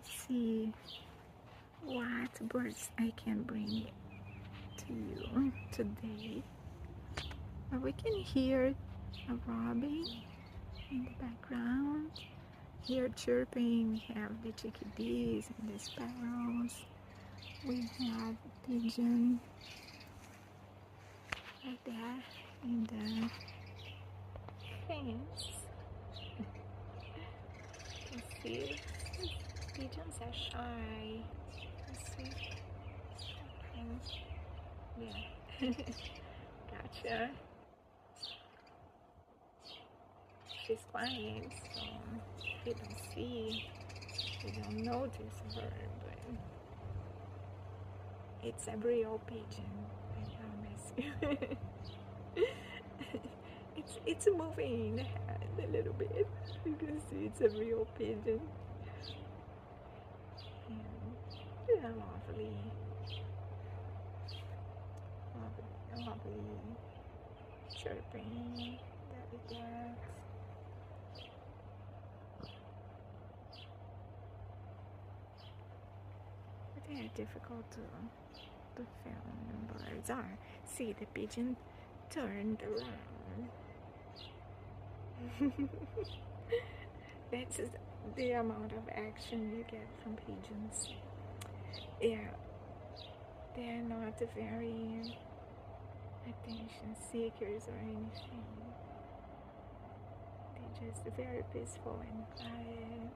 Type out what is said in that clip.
see what birds I can bring to you today. But we can hear a robin in the background. Here chirping, we have the chickadees and the sparrows. We have pigeon right there in the fence. You can see pigeons are shy. Let's see. Yeah. Gotcha. She's quiet, so you don't see, you don't notice her, but it's a real pigeon, I promise you. it's moving the head a little bit. You can see it's a real pigeon. And they're lovely, lovely chirping that we get. But they are difficult to film. The birds are. See, the pigeon turned around. That's the amount of action you get from pigeons. Yeah, they're not very attention seekers or anything. They're just very peaceful and quiet.